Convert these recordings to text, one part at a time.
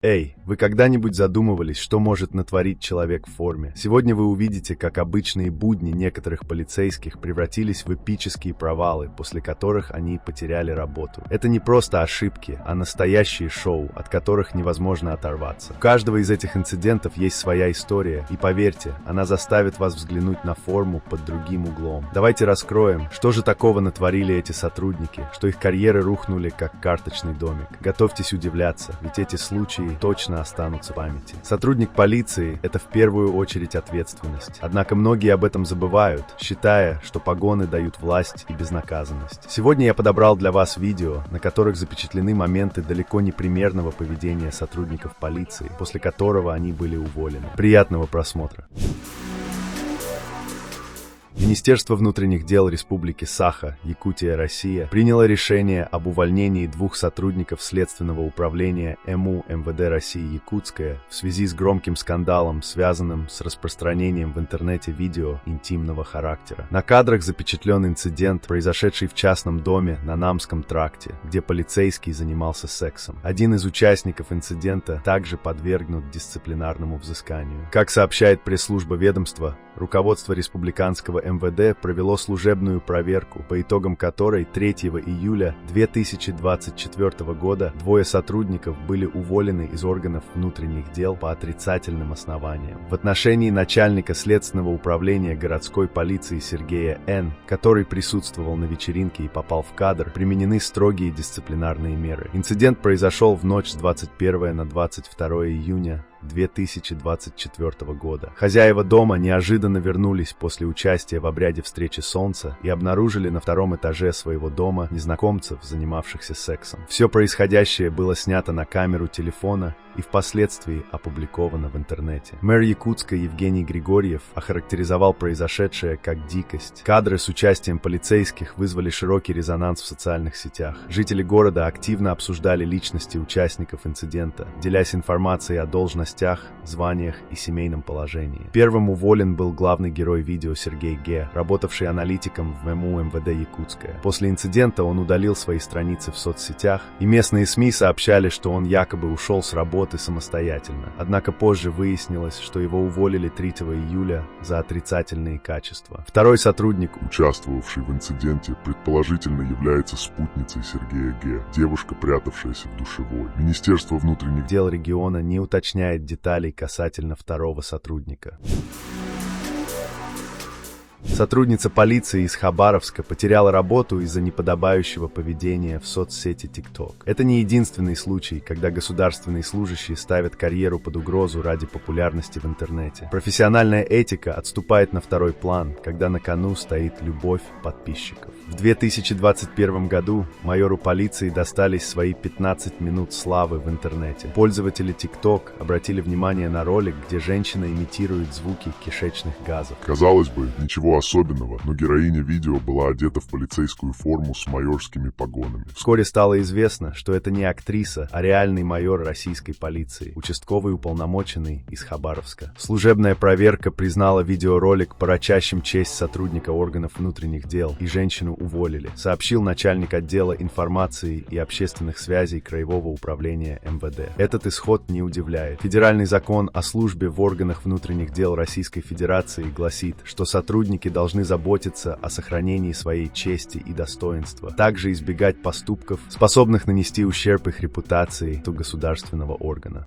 Эй, вы когда-нибудь задумывались, что может натворить человек в форме? Сегодня вы увидите, как обычные будни некоторых полицейских превратились в эпические провалы, после которых они потеряли работу. Это не просто ошибки, а настоящие шоу, от которых невозможно оторваться. У каждого из этих инцидентов есть своя история, и поверьте, она заставит вас взглянуть на форму под другим углом. Давайте раскроем, что же такого натворили эти сотрудники, что их карьеры рухнули как карточный домик. Готовьтесь удивляться, ведь эти случаи точно останутся в памяти. Сотрудник полиции – это в первую очередь ответственность. Однако многие об этом забывают, считая, что погоны дают власть и безнаказанность. Сегодня я подобрал для вас видео, на которых запечатлены моменты далеко не примерного поведения сотрудников полиции, после которого они были уволены. Приятного просмотра! Министерство внутренних дел Республики Саха, Якутия, Россия, приняло решение об увольнении двух сотрудников Следственного управления МУ МВД России Якутская в связи с громким скандалом, связанным с распространением в интернете видео интимного характера. На кадрах запечатлен инцидент, произошедший в частном доме на Намском тракте, где полицейский занимался сексом. Один из участников инцидента также подвергнут дисциплинарному взысканию. Как сообщает пресс-служба ведомства, руководство республиканского МВД провело служебную проверку, по итогам которой 3 июля 2024 года двое сотрудников были уволены из органов внутренних дел по отрицательным основаниям. В отношении начальника Следственного управления городской полиции Сергея Н., который присутствовал на вечеринке и попал в кадр, применены строгие дисциплинарные меры. Инцидент произошел в ночь с 21 на 22 июня 2024 года. Хозяева дома неожиданно вернулись после участия в обряде встречи солнца и обнаружили на втором этаже своего дома незнакомцев, занимавшихся сексом. Все происходящее было снято на камеру телефона и впоследствии опубликовано в интернете. Мэр Якутска Евгений Григорьев охарактеризовал произошедшее как дикость. Кадры с участием полицейских вызвали широкий резонанс в социальных сетях. Жители города активно обсуждали личности участников инцидента, делясь информацией о должностях, званиях и семейном положении. Первым уволен был главный герой видео Сергей Г., работавший аналитиком в МУ МВД Якутская. После инцидента он удалил свои страницы в соцсетях, и местные СМИ сообщали, что он якобы ушел с работы самостоятельно. Однако позже выяснилось, что его уволили 3 июля за отрицательные качества. Второй сотрудник, участвовавший в инциденте, предположительно является спутницей Сергея Г., девушка, прятавшаяся в душевой. Министерство внутренних дел региона не уточняет деталей касательно второго сотрудника. Сотрудница полиции из Хабаровска потеряла работу из-за неподобающего поведения в соцсети TikTok. Это не единственный случай, когда государственные служащие ставят карьеру под угрозу ради популярности в интернете. Профессиональная этика отступает на второй план, когда на кону стоит любовь подписчиков. В 2021 году майору полиции достались свои 15 минут славы в интернете. Пользователи TikTok обратили внимание на ролик, где женщина имитирует звуки кишечных газов. Казалось бы, ничего особенного, но героиня видео была одета в полицейскую форму с майорскими погонами. Вскоре стало известно, что это не актриса, а реальный майор российской полиции, участковый уполномоченный из Хабаровска. Служебная проверка признала видеоролик порочащим честь сотрудника органов внутренних дел, и женщину уволили, сообщил начальник отдела информации и общественных связей Краевого управления МВД. Этот исход не удивляет. Федеральный закон о службе в органах внутренних дел Российской Федерации гласит, что сотрудники должны заботиться о сохранении своей чести и достоинства, также избегать поступков, способных нанести ущерб их репутации государственного органа.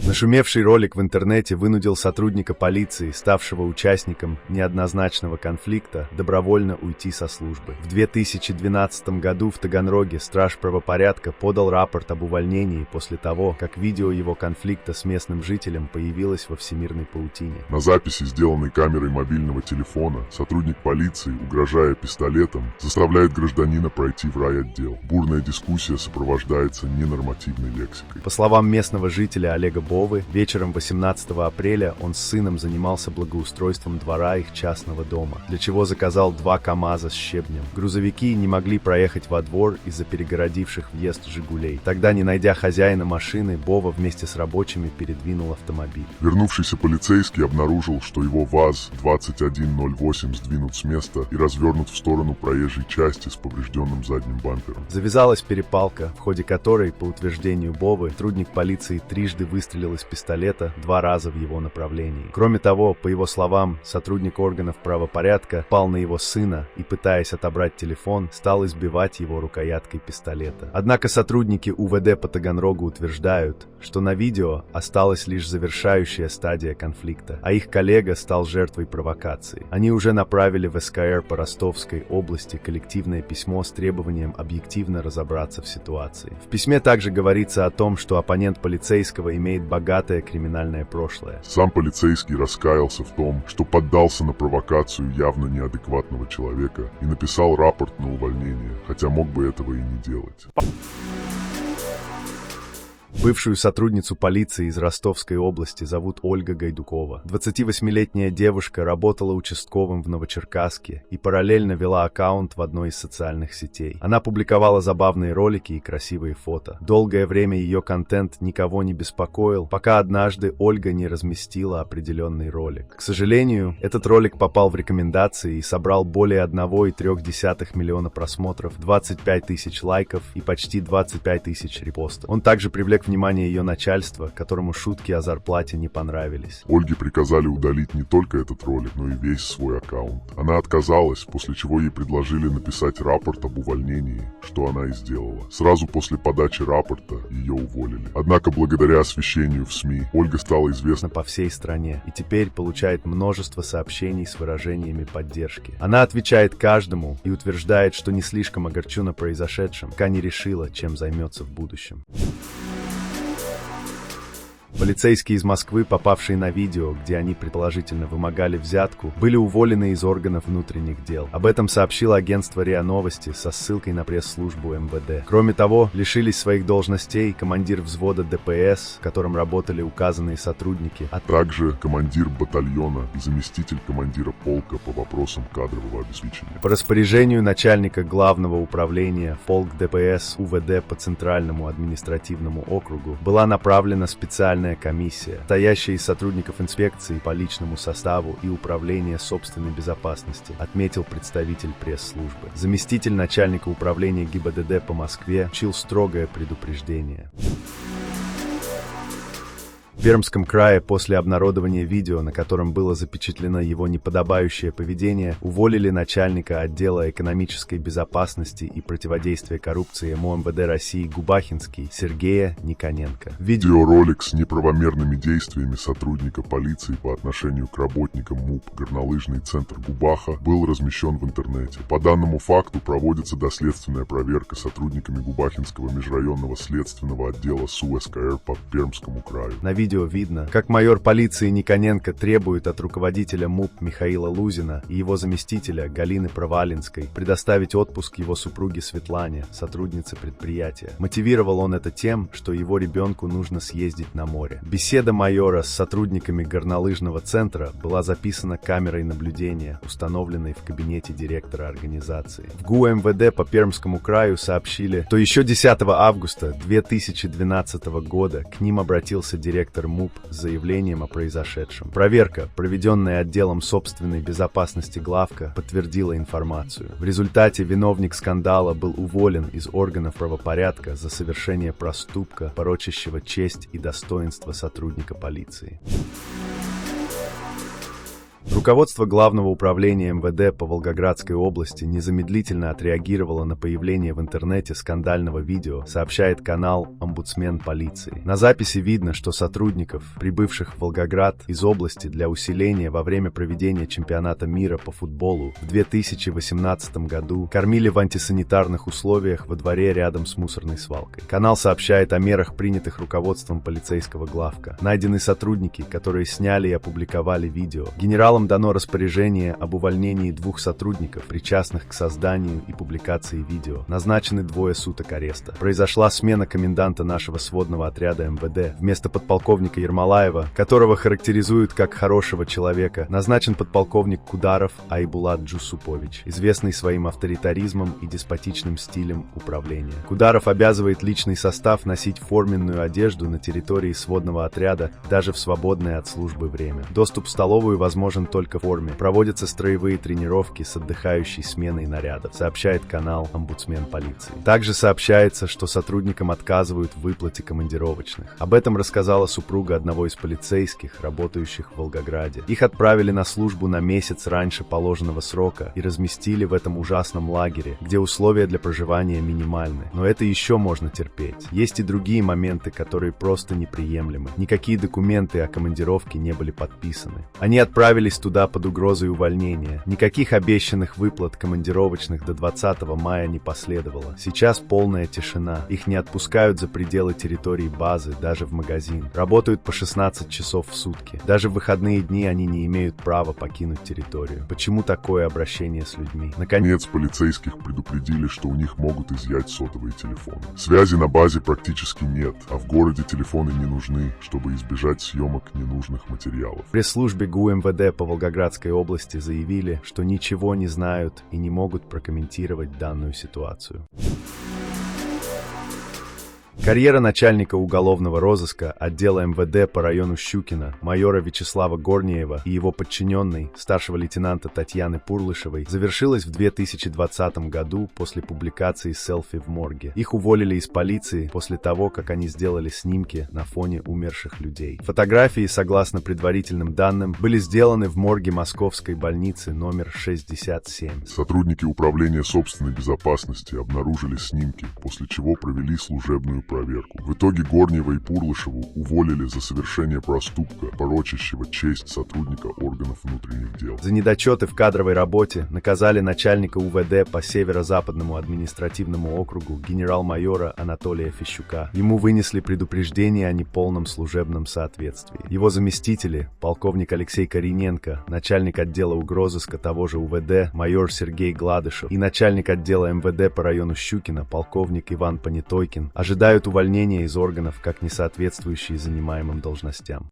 Нашумевший ролик в интернете вынудил сотрудника полиции, ставшего участником неоднозначного конфликта, добровольно уйти со службы. В 2012 году в Таганроге страж правопорядка подал рапорт об увольнении после того, как видео его конфликта с местным жителем появилось во всемирной паутине. На записи, сделанной камерой мобильного телефона, сотрудник полиции, угрожая пистолетом, заставляет гражданина пройти в райотдел. Бурная дискуссия сопровождается ненормативной лексикой. По словам местного жителя Олега Бовы. Вечером 18 апреля он с сыном занимался благоустройством двора их частного дома, для чего заказал 2 КАМАЗа с щебнем. Грузовики не могли проехать во двор из-за перегородивших въезд «Жигулей». Тогда, не найдя хозяина машины, Бова вместе с рабочими передвинул автомобиль. Вернувшийся полицейский обнаружил, что его ВАЗ-2108 сдвинут с места и развернут в сторону проезжей части с поврежденным задним бампером. Завязалась перепалка, в ходе которой, по утверждению Бовы, сотрудник полиции трижды выстрелил из пистолета 2 раза в его направлении. Кроме того, по его словам, сотрудник органов правопорядка пал на его сына и, пытаясь отобрать телефон, стал избивать его рукояткой пистолета. Однако сотрудники УВД по Таганрогу утверждают, что на видео осталась лишь завершающая стадия конфликта, а их коллега стал жертвой провокации. Они уже направили в СКР по Ростовской области коллективное письмо с требованием объективно разобраться в ситуации. В письме также говорится о том, что оппонент полицейского имеет богатое криминальное прошлое. Сам полицейский раскаялся в том, что поддался на провокацию явно неадекватного человека и написал рапорт на увольнение, хотя мог бы этого и не делать. Бывшую сотрудницу полиции из Ростовской области зовут Ольга Гайдукова. 28-летняя девушка работала участковым в Новочеркасске и параллельно вела аккаунт в одной из социальных сетей. Она публиковала забавные ролики и красивые фото. Долгое время ее контент никого не беспокоил, пока однажды Ольга не разместила определенный ролик. К сожалению, этот ролик попал в рекомендации и собрал более 1,3 миллиона просмотров, 25 тысяч лайков и почти 25 тысяч репостов. Он также привлек внимание ее начальства, которому шутки о зарплате не понравились. Ольге приказали удалить не только этот ролик, но и весь свой аккаунт. Она отказалась, после чего ей предложили написать рапорт об увольнении, что она и сделала. Сразу после подачи рапорта ее уволили. Однако благодаря освещению в СМИ Ольга стала известна по всей стране и теперь получает множество сообщений с выражениями поддержки. Она отвечает каждому и утверждает, что не слишком огорчена произошедшим, пока не решила, чем займется в будущем. Полицейские из Москвы, попавшие на видео, где они предположительно вымогали взятку, были уволены из органов внутренних дел. Об этом сообщило агентство РИА Новости со ссылкой на пресс-службу МВД. Кроме того, лишились своих должностей командир взвода ДПС, в котором работали указанные сотрудники, а также командир батальона и заместитель командира полка по вопросам кадрового обеспечения. По распоряжению начальника главного управления полк ДПС УВД по Центральному административному округу была направлена специальная комиссия, состоящая из сотрудников инспекции по личному составу и управления собственной безопасности, отметил представитель пресс-службы. Заместитель начальника управления ГИБДД по Москве получил строгое предупреждение. В Пермском крае после обнародования видео, на котором было запечатлено его неподобающее поведение, уволили начальника отдела экономической безопасности и противодействия коррупции МОМВД России Губахинский Сергея Никоненко. Видеоролик с неправомерными действиями сотрудника полиции по отношению к работникам МУП «Горнолыжный центр Губаха» был размещен в интернете. По данному факту проводится доследственная проверка сотрудниками Губахинского межрайонного следственного отдела СУ СКР по Пермскому краю. На видео видно, как майор полиции Никоненко требует от руководителя МУП Михаила Лузина и его заместителя Галины Провалинской предоставить отпуск его супруге Светлане, сотруднице предприятия. Мотивировал он это тем, что его ребенку нужно съездить на море. Беседа майора с сотрудниками горнолыжного центра была записана камерой наблюдения, установленной в кабинете директора организации. В ГУ МВД по Пермскому краю сообщили, что еще 10 августа 2012 года к ним обратился директор МУП с заявлением о произошедшем. Проверка, проведенная отделом собственной безопасности главка, подтвердила информацию. В результате виновник скандала был уволен из органов правопорядка за совершение проступка, порочащего честь и достоинство сотрудника полиции. Руководство Главного управления МВД по Волгоградской области незамедлительно отреагировало на появление в интернете скандального видео, сообщает канал «Омбудсмен полиции». На записи видно, что сотрудников, прибывших в Волгоград из области для усиления во время проведения чемпионата мира по футболу в 2018 году, кормили в антисанитарных условиях во дворе рядом с мусорной свалкой. Канал сообщает о мерах, принятых руководством полицейского главка. Найдены сотрудники, которые сняли и опубликовали видео. Генерал Генералам дано распоряжение об увольнении 2 сотрудников, причастных к созданию и публикации видео. Назначены 2 суток ареста. Произошла смена коменданта нашего сводного отряда МВД. Вместо подполковника Ермолаева, которого характеризуют как хорошего человека, назначен подполковник Кударов Айбулат Джусупович, известный своим авторитаризмом и деспотичным стилем управления. Кударов обязывает личный состав носить форменную одежду на территории сводного отряда даже в свободное от службы время. Доступ в столовую возможен только в форме. Проводятся строевые тренировки с отдыхающей сменой нарядов, сообщает канал «Омбудсмен полиции». Также сообщается, что сотрудникам отказывают в выплате командировочных. Об этом рассказала супруга одного из полицейских, работающих в Волгограде. Их отправили на службу на месяц раньше положенного срока и разместили в этом ужасном лагере, где условия для проживания минимальны. Но это еще можно терпеть. Есть и другие моменты, которые просто неприемлемы. Никакие документы о командировке не были подписаны. Они отправились туда под угрозой увольнения. Никаких обещанных выплат командировочных до 20 мая не последовало. Сейчас полная тишина. Их не отпускают за пределы территории базы, даже в магазин. Работают по 16 часов в сутки. Даже в выходные дни они не имеют права покинуть территорию. Почему такое обращение с людьми? Наконец, полицейских предупредили, что у них могут изъять сотовые телефоны. Связи на базе практически нет, а в городе телефоны не нужны, чтобы избежать съемок ненужных материалов. В пресс-службе ГУ МВД по Волгоградской области заявили, что ничего не знают и не могут прокомментировать данную ситуацию. Карьера начальника уголовного розыска отдела МВД по району Щукино, майора Вячеслава Горнеева и его подчиненной, старшего лейтенанта Татьяны Пурлышевой, завершилась в 2020 году после публикации селфи в морге. Их уволили из полиции после того, как они сделали снимки на фоне умерших людей. Фотографии, согласно предварительным данным, были сделаны в морге Московской больницы номер 67. Сотрудники управления собственной безопасности обнаружили снимки, после чего провели служебную проверку. В итоге Горнеева и Пурлышеву уволили за совершение проступка, порочащего честь сотрудника органов внутренних дел. За недочеты в кадровой работе наказали начальника УВД по Северо-Западному административному округу генерал-майора Анатолия Фищука. Ему вынесли предупреждение о неполном служебном соответствии. Его заместители, полковник Алексей Корененко, начальник отдела угрозыска того же УВД, майор Сергей Гладышев и начальник отдела МВД по району Щукино, полковник Иван Понятойкин, ожидают увольнения из органов как несоответствующие занимаемым должностям.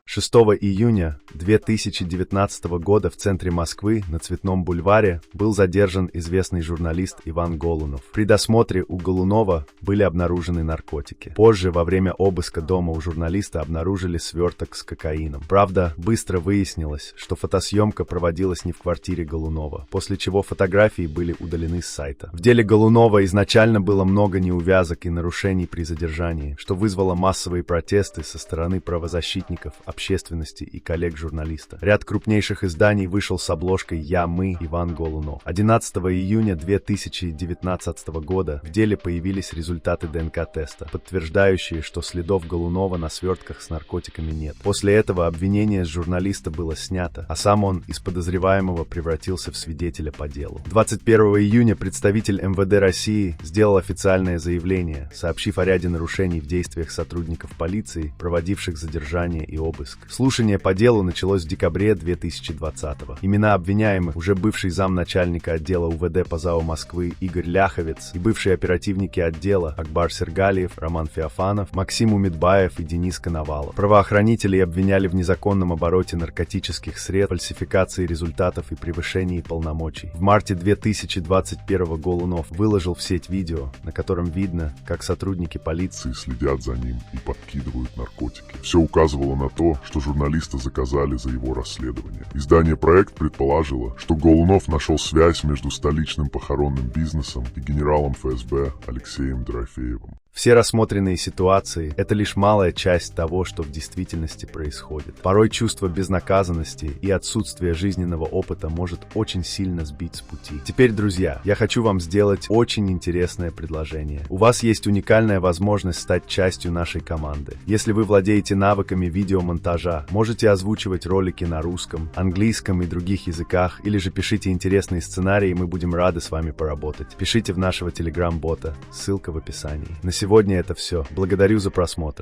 6 июня 2019 года в центре Москвы на Цветном бульваре был задержан известный журналист Иван Голунов. При досмотре у Голунова были обнаружены наркотики. Позже, во время обыска дома у журналиста обнаружили сверток с кокаином. Правда, быстро выяснилось, что фотосъемка проводилась не в квартире Голунова, после чего фотографии были удалены с сайта. В деле Голунова изначально было много неувязок и нарушений при задержании, что вызвало массовые протесты со стороны правозащитников, общественности и коллег журналиста. Ряд крупнейших изданий вышел с обложкой «Я, мы, Иван Голунов». 11 июня 2019 года в деле появились результаты ДНК-теста, подтверждающие, что следов Голунова на свертках с наркотиками нет. После этого обвинение с журналиста было снято, а сам он из подозреваемого превратился в свидетеля по делу. 21 июня представитель МВД России сделал официальное заявление, сообщив о ряде нарушений в действиях сотрудников полиции, проводивших задержание и обыск. Слушание по делу началось в декабре 2020-го. Имена обвиняемых — уже бывший замначальника отдела УВД по ЗАО Москвы Игорь Ляховец и бывшие оперативники отдела Акбар Сергалиев, Роман Феофанов, Максим Умидбаев и Денис Коновалов. Правоохранителей обвиняли в незаконном обороте наркотических средств, фальсификации результатов и превышении полномочий. В марте 2021-го Голунов выложил в сеть видео, на котором видно, как сотрудники полиции следят за ним и подкидывают наркотики. Все указывало на то, что журналиста заказали за его расследование. Издание «Проект» предположило, что Голунов нашел связь между столичным похоронным бизнесом и генералом ФСБ Алексеем Дорофеевым. Все рассмотренные ситуации — это лишь малая часть того, что в действительности происходит. Порой чувство безнаказанности и отсутствие жизненного опыта может очень сильно сбить с пути. Теперь, друзья, я хочу вам сделать очень интересное предложение. У вас есть уникальная возможность стать частью нашей команды. Если вы владеете навыками видеомонтажа, можете озвучивать ролики на русском, английском и других языках, или же пишите интересные сценарии, и мы будем рады с вами поработать. Пишите в нашего телеграм-бота, ссылка в описании. На сегодня это все. Благодарю за просмотр.